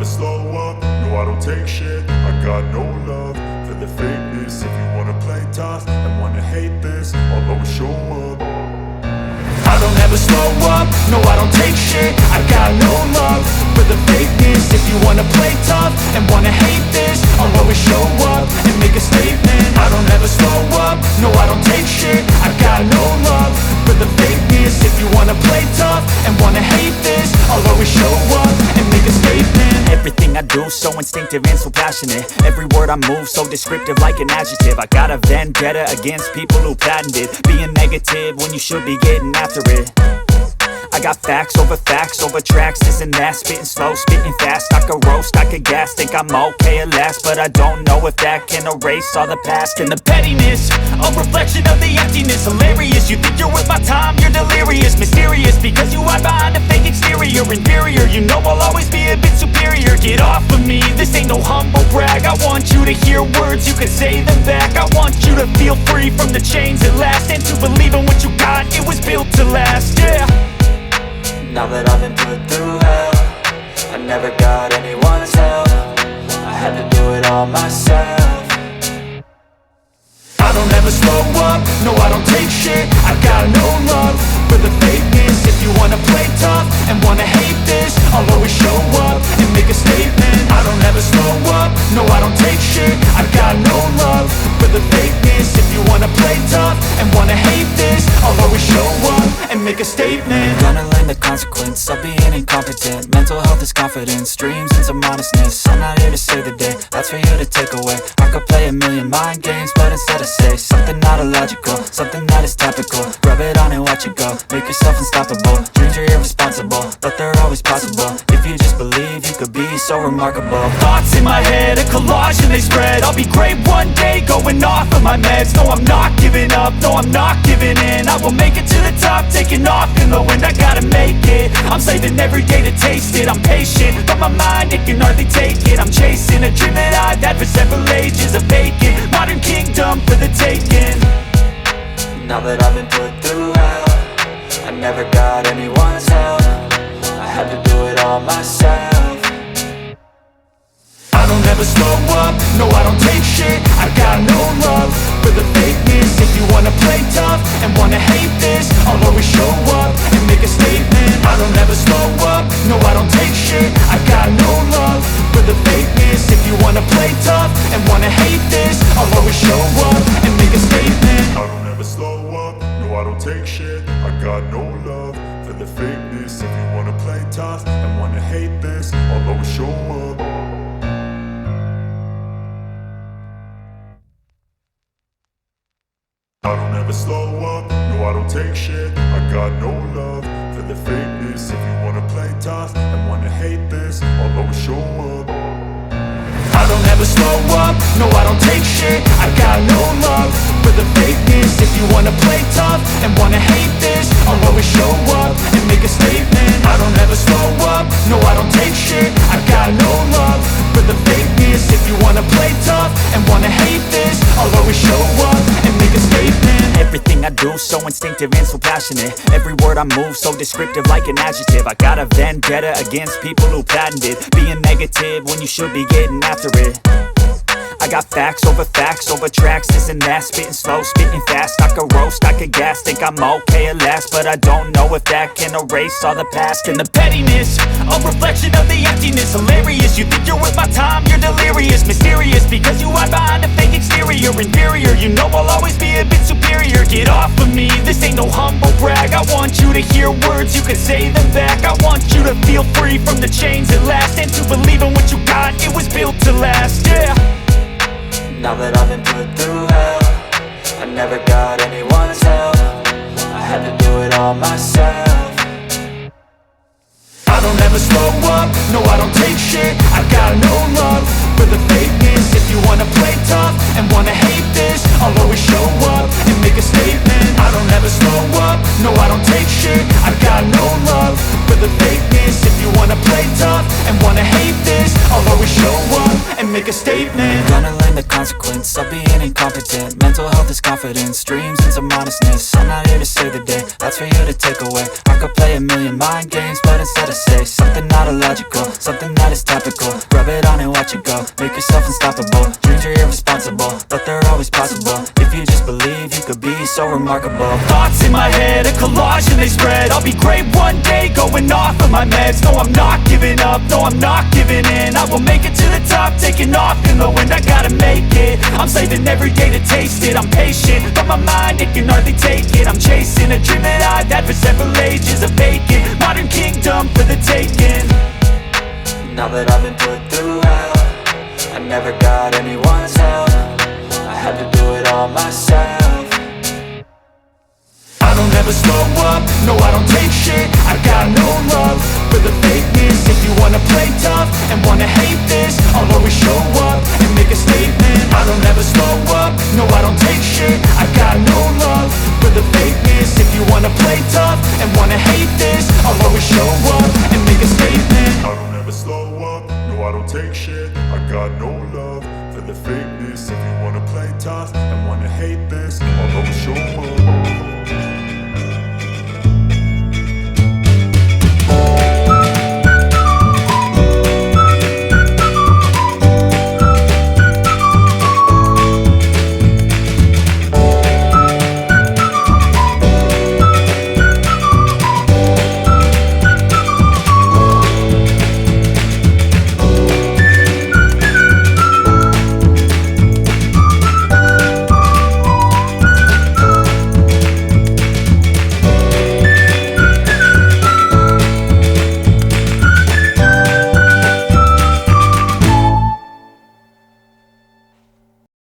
slow up, no I don't take shit. I got no love for the fakeness. If you wanna play tough and wanna hate this, I'll always show up. I don't ever slow up, no I don't take shit. I got no love for the fakeness. If you wanna play tough and wanna hate this, I'll always show up and make a statement. I don't ever slow up, no I don't take shit. I got no love for the fakeness. If you wanna play tough and wanna hate this, I'll always show up and make a statement. Everything I do so instinctive and so passionate. Every word I move so descriptive like an adjective. I got a vendetta against people who patented being negative when you should be getting after it. I got facts over tracks, this and that. Spitting slow, spitting fast, I could roast, I could gas. Think I'm okay at last, but I don't know if that can erase all the past. And the pettiness, a reflection of the emptiness. Hilarious, you think you're worth my time, you're delirious. Mysterious, because you hide behind a fake exterior. Inferior, you know I'll always be a bit superior. Get off of me, this ain't no humble brag. I want you to hear words, you can say them back. I want you to feel free from the chains at last, and to believe in what you got, it was built to last, yeah. Now that I've been put through hell, I never got anyone's help. I had to do it all myself. I don't ever slow up, no I don't take shit. I got no love for the fakeness. If you wanna play tough and wanna hate this, I'll always show up and make a statement. I don't ever slow up, no I don't take shit. I got no love for the fakeness. If you wanna play tough and wanna hate this, I'll always show up and make a statement. Gonna learn the consequence of being incompetent. Mental health is confidence, dreams and some honestness. I'm not here to save the day, that's for you to take away. I could play a million mind games, but instead I say something not illogical, something that is topical. Rub it on and watch it go, make yourself unstoppable. Dreams are irresponsible, but they're always possible. If you just believe, you could be so remarkable. Thoughts in my head, a collage and they spread. I'll be great one day, going off of my meds. No, I'm not giving up, no, I'm not giving in. I will make it to the top, taking off in the wind. I gotta make it, I'm saving every day to taste it. I'm patient, but my mind, it can hardly take it. I'm chasing a dream that I've had for several ages. A vacant, modern kingdom for the taking. Now that I've been put through hell, I never got anyone's help. I had to do it all myself. I don't ever slow up, no I don't take shit. I got no love for the fakeness. If you wanna play tough and wanna hate this, I'll always show up and make a statement. I don't ever slow up, no I don't take shit. I got no love for the fakeness. If you wanna play tough and wanna hate this, I'll always show up and make a statement. I don't ever slow up, no I don't take shit. I got no love for the fakeness. If you wanna play tough and wanna hate this, I'll always show up. I don't ever slow up, no I don't take shit. I got no love for the fakeness. If you wanna play tough and wanna hate this, I'll always show up. I don't ever slow up, no I don't take shit. I got no love for the fakeness. If you wanna play tough and wanna hate this, I'll always show up and make a statement. I don't ever slow up, no I don't take shit. I got no love for the fakeness. If you wanna play tough and wanna hate this, I'll always show up and make a statement. Everything I do so instinctive and so passionate. Every word I move so descriptive like an adjective. I got a vendetta against people who patented being negative when you should be getting after it. I got facts over tracks, this and that. Spitting slow, spitting fast, I could roast, I could gas. Think I'm okay at last, but I don't know if that can erase all the past. And the pettiness, a reflection of the emptiness. Hilarious, you think you're worth my time, you're delirious. Mysterious, because you hide behind a fake exterior. Inferior, you know I'll always be a bit superior. Get off of me, this ain't no humble brag. I want you to hear words, you can say them back. I want you to feel free from the chains at last, and to believe in what you got, it was built to last, yeah. Now that I've been put through hell, I never got anyone's help. I had to do it all myself. I don't ever slow up, no I don't take shit. I got no love for the fakeness. If you wanna play tough and wanna hate this, I'll always show up and make a statement. I don't ever slow up, no I don't take shit. I got no love for the fakeness. If you wanna play tough and wanna hate this, I'll always show up and make a statement. Gonna learn the consequence of being incompetent. Mental health is confidence, dreams and some honestness. I'm not here to save the day, that's for you to take away. I could play a million mind games, but instead I say something not illogical, something that is topical. Rub it on and watch it go, make yourself unstoppable. Dreams are irresponsible, but they're always possible. If you just believe, you could be so remarkable. Thoughts in my head, a collage and they spread. I'll be great one day, going off of my meds. No, I'm not giving up, no, I'm not giving in. I will make it to the top, taking off in the wind. I gotta make it, I'm saving every day to taste it. I'm patient, but my mind, it can hardly take it. I'm chasing a dream that I've had for several ages. A vacant, modern kingdom for the taking. Now that I've been put through hell, I never got anyone's help. I had to do it all myself. I don't ever slow up, no I don't take shit. I got no love for the fakeness. If you wanna play tough and wanna hate this, I'll always show up and make a statement. I don't ever slow up, no I don't take shit. I got no love for the fakeness. If you wanna play tough and wanna hate this, I'll always show up and make a statement. I don't ever slow up, no I don't take shit. I got no love for the fakeness. If you wanna play tough and wanna hate this, I'll always show up.